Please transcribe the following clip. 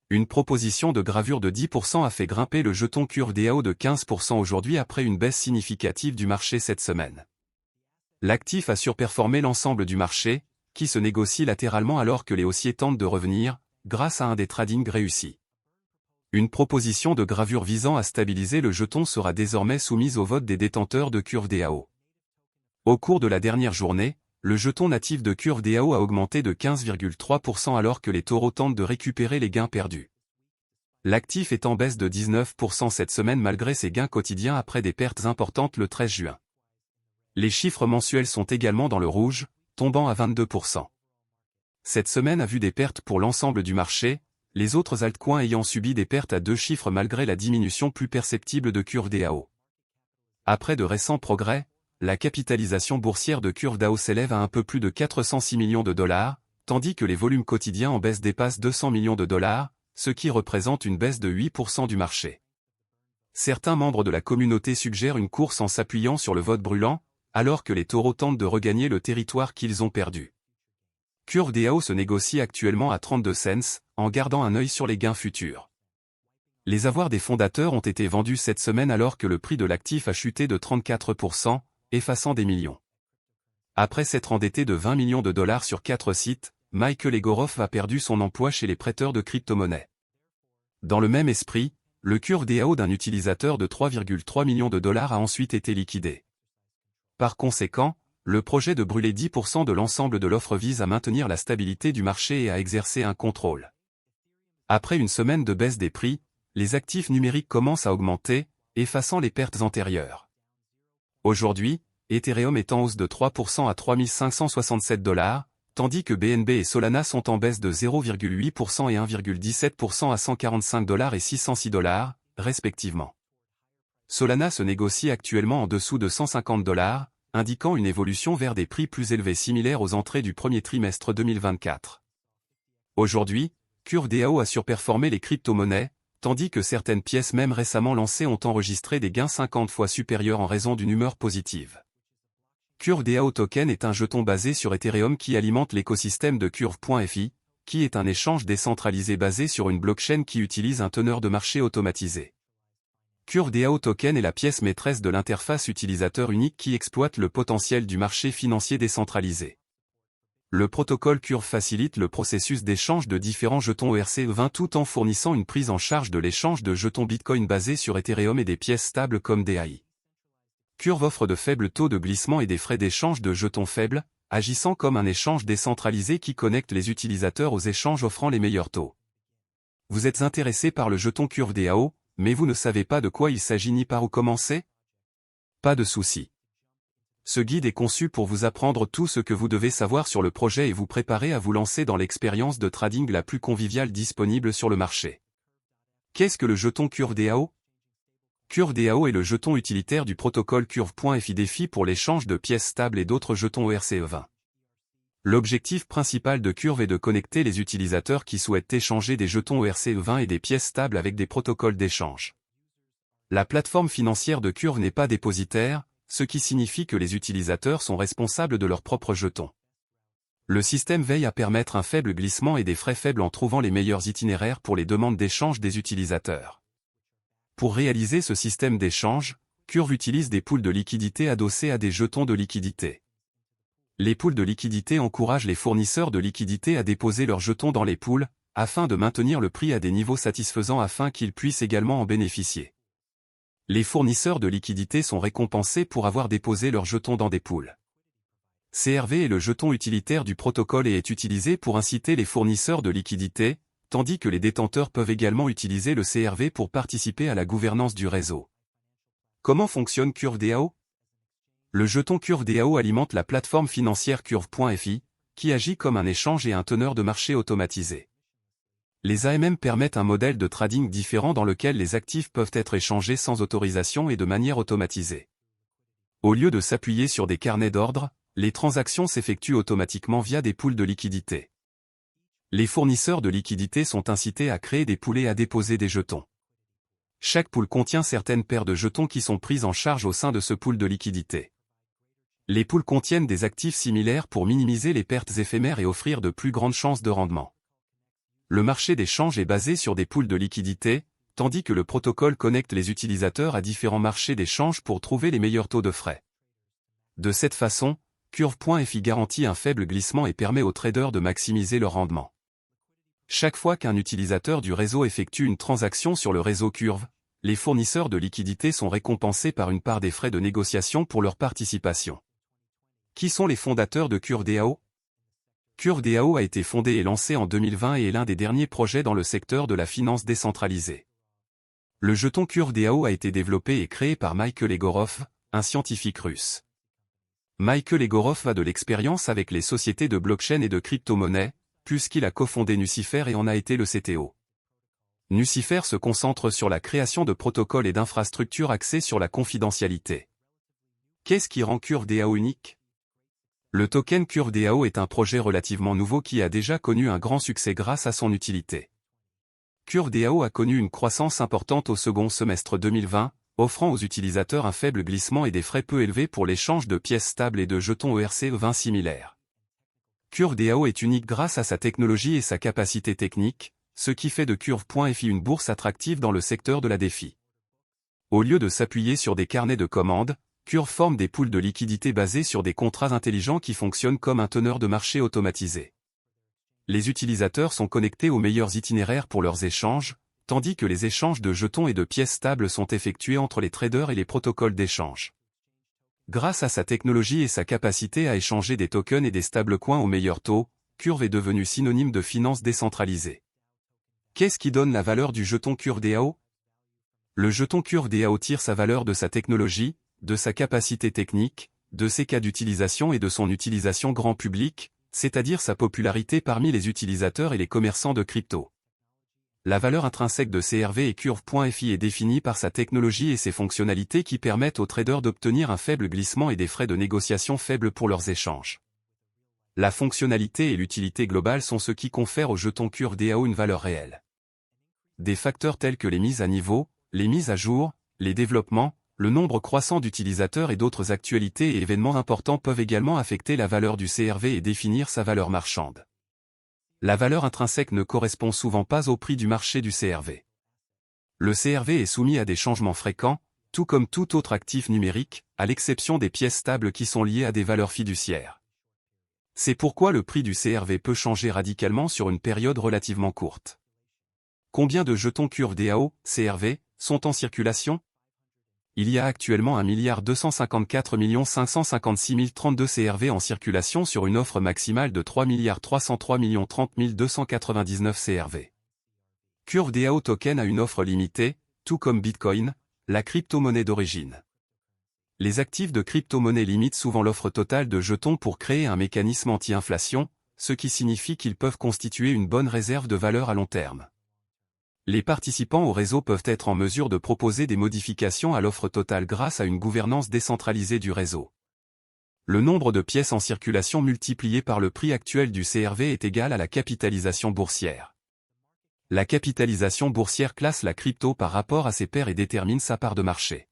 Une proposition de gravure de 10% a fait grimper le jeton CurveDAO de 15% aujourd'hui après une baisse significative du marché cette semaine. L'actif a surperformé l'ensemble du marché, qui se négocie latéralement alors que les haussiers tentent de revenir, grâce à un des tradings réussis. Une proposition de gravure visant à stabiliser le jeton sera désormais soumise au vote des détenteurs de CurveDAO. Au cours de la dernière journée, le jeton natif de CurveDAO a augmenté de 15,3% alors que les taureaux tentent de récupérer les gains perdus. L'actif est en baisse de 19% cette semaine malgré ses gains quotidiens après des pertes importantes le 13 juin. Les chiffres mensuels sont également dans le rouge, tombant à 22%. Cette semaine a vu des pertes pour l'ensemble du marché, les autres altcoins ayant subi des pertes à 2 chiffres malgré la diminution plus perceptible de CurveDAO. Après de récents progrès, la capitalisation boursière de CurveDAO s'élève à un peu plus de 406 millions de dollars, tandis que les volumes quotidiens en baisse dépassent 200 millions de dollars, ce qui représente une baisse de 8% du marché. Certains membres de la communauté suggèrent une course en s'appuyant sur le vote brûlant, alors que les taureaux tentent de regagner le territoire qu'ils ont perdu. CurveDAO se négocie actuellement à 32 cents, en gardant un œil sur les gains futurs. Les avoirs des fondateurs ont été vendus cette semaine alors que le prix de l'actif a chuté de 34%, effaçant des millions. Après s'être endetté de 20 millions de dollars sur 4 sites, Michael Egorov a perdu son emploi chez les prêteurs de crypto-monnaies. Dans le même esprit, le CurveDAO d'un utilisateur de 3,3 millions de dollars a ensuite été liquidé. Par conséquent, le projet de brûler 10% de l'ensemble de l'offre vise à maintenir la stabilité du marché et à exercer un contrôle. Après une semaine de baisse des prix, les actifs numériques commencent à augmenter, effaçant les pertes antérieures. Aujourd'hui, Ethereum est en hausse de 3% à 3567 $, tandis que BNB et Solana sont en baisse de 0,8% et 1,17% à 145 $ et 606 $, respectivement. Solana se négocie actuellement en dessous de 150 $, indiquant une évolution vers des prix plus élevés similaires aux entrées du premier trimestre 2024. Aujourd'hui, CurveDAO a surperformé les crypto-monnaies, tandis que certaines pièces même récemment lancées ont enregistré des gains 50 fois supérieurs en raison d'une humeur positive. CurveDAO Token est un jeton basé sur Ethereum qui alimente l'écosystème de Curve.fi, qui est un échange décentralisé basé sur une blockchain qui utilise un teneur de marché automatisé. CurveDAO Token est la pièce maîtresse de l'interface utilisateur unique qui exploite le potentiel du marché financier décentralisé. Le protocole Curve facilite le processus d'échange de différents jetons ERC20 tout en fournissant une prise en charge de l'échange de jetons Bitcoin basés sur Ethereum et des pièces stables comme DAI. Curve offre de faibles taux de glissement et des frais d'échange de jetons faibles, agissant comme un échange décentralisé qui connecte les utilisateurs aux échanges offrant les meilleurs taux. Vous êtes intéressé par le jeton CurveDAO, mais vous ne savez pas de quoi il s'agit ni par où commencer? Pas de souci. Ce guide est conçu pour vous apprendre tout ce que vous devez savoir sur le projet et vous préparer à vous lancer dans l'expérience de trading la plus conviviale disponible sur le marché. Qu'est-ce que le jeton CurveDAO? CurveDAO est le jeton utilitaire du protocole Curve.fi défi pour l'échange de pièces stables et d'autres jetons ERC20. L'objectif principal de Curve est de connecter les utilisateurs qui souhaitent échanger des jetons ERC20 et des pièces stables avec des protocoles d'échange. La plateforme financière de Curve n'est pas dépositaire, ce qui signifie que les utilisateurs sont responsables de leurs propres jetons. Le système veille à permettre un faible glissement et des frais faibles en trouvant les meilleurs itinéraires pour les demandes d'échange des utilisateurs. Pour réaliser ce système d'échange, Curve utilise des pools de liquidité adossés à des jetons de liquidité. Les pools de liquidité encouragent les fournisseurs de liquidité à déposer leurs jetons dans les pools, afin de maintenir le prix à des niveaux satisfaisants afin qu'ils puissent également en bénéficier. Les fournisseurs de liquidité sont récompensés pour avoir déposé leurs jetons dans des pools. CRV est le jeton utilitaire du protocole et est utilisé pour inciter les fournisseurs de liquidité, tandis que les détenteurs peuvent également utiliser le CRV pour participer à la gouvernance du réseau. Comment fonctionne CurveDAO? Le jeton CurveDAO alimente la plateforme financière Curve.fi, qui agit comme un échange et un teneur de marché automatisé. Les AMM permettent un modèle de trading différent dans lequel les actifs peuvent être échangés sans autorisation et de manière automatisée. Au lieu de s'appuyer sur des carnets d'ordre, les transactions s'effectuent automatiquement via des pools de liquidité. Les fournisseurs de liquidités sont incités à créer des pools et à déposer des jetons. Chaque pool contient certaines paires de jetons qui sont prises en charge au sein de ce pool de liquidité. Les pools contiennent des actifs similaires pour minimiser les pertes éphémères et offrir de plus grandes chances de rendement. Le marché des changes est basé sur des pools de liquidités, tandis que le protocole connecte les utilisateurs à différents marchés d'échange pour trouver les meilleurs taux de frais. De cette façon, Curve.fi garantit un faible glissement et permet aux traders de maximiser leur rendement. Chaque fois qu'un utilisateur du réseau effectue une transaction sur le réseau Curve, les fournisseurs de liquidités sont récompensés par une part des frais de négociation pour leur participation. Qui sont les fondateurs de CurveDAO? CurveDAO a été fondé et lancé en 2020 et est l'un des derniers projets dans le secteur de la finance décentralisée. Le jeton CurveDAO a été développé et créé par Michael Egorov, un scientifique russe. Michael Egorov a de l'expérience avec les sociétés de blockchain et de crypto-monnaies, puisqu'il a cofondé Nucifer et en a été le CTO. Nucifer se concentre sur la création de protocoles et d'infrastructures axées sur la confidentialité. Qu'est-ce qui rend CurveDAO unique? Le token CurveDAO est un projet relativement nouveau qui a déjà connu un grand succès grâce à son utilité. CurveDAO a connu une croissance importante au second semestre 2020, offrant aux utilisateurs un faible glissement et des frais peu élevés pour l'échange de pièces stables et de jetons ERC20 similaires. CurveDAO est unique grâce à sa technologie et sa capacité technique, ce qui fait de Curve.fi une bourse attractive dans le secteur de la DeFi. Au lieu de s'appuyer sur des carnets de commandes, Curve forme des pools de liquidités basés sur des contrats intelligents qui fonctionnent comme un teneur de marché automatisé. Les utilisateurs sont connectés aux meilleurs itinéraires pour leurs échanges, tandis que les échanges de jetons et de pièces stables sont effectués entre les traders et les protocoles d'échange. Grâce à sa technologie et sa capacité à échanger des tokens et des stablecoins au meilleur taux, Curve est devenu synonyme de finance décentralisée. Qu'est-ce qui donne la valeur du jeton CurveDAO? Le jeton CurveDAO tire sa valeur de sa technologie, de sa capacité technique, de ses cas d'utilisation et de son utilisation grand public, c'est-à-dire sa popularité parmi les utilisateurs et les commerçants de crypto. La valeur intrinsèque de CRV et Curve.fi est définie par sa technologie et ses fonctionnalités qui permettent aux traders d'obtenir un faible glissement et des frais de négociation faibles pour leurs échanges. La fonctionnalité et l'utilité globale sont ce qui confèrent au jeton CurveDAO une valeur réelle. Des facteurs tels que les mises à niveau, les mises à jour, les développements, le nombre croissant d'utilisateurs et d'autres actualités et événements importants peuvent également affecter la valeur du CRV et définir sa valeur marchande. La valeur intrinsèque ne correspond souvent pas au prix du marché du CRV. Le CRV est soumis à des changements fréquents, tout comme tout autre actif numérique, à l'exception des pièces stables qui sont liées à des valeurs fiduciaires. C'est pourquoi le prix du CRV peut changer radicalement sur une période relativement courte. Combien de jetons CurveDAO, CRV, sont en circulation? Il y a actuellement 1 254 556 032 CRV en circulation sur une offre maximale de 3 303 30 299 CRV. CurveDAO Token a une offre limitée, tout comme Bitcoin, la crypto-monnaie d'origine. Les actifs de crypto-monnaie limitent souvent l'offre totale de jetons pour créer un mécanisme anti-inflation, ce qui signifie qu'ils peuvent constituer une bonne réserve de valeur à long terme. Les participants au réseau peuvent être en mesure de proposer des modifications à l'offre totale grâce à une gouvernance décentralisée du réseau. Le nombre de pièces en circulation multiplié par le prix actuel du CRV est égal à la capitalisation boursière. La capitalisation boursière classe la crypto par rapport à ses pairs et détermine sa part de marché.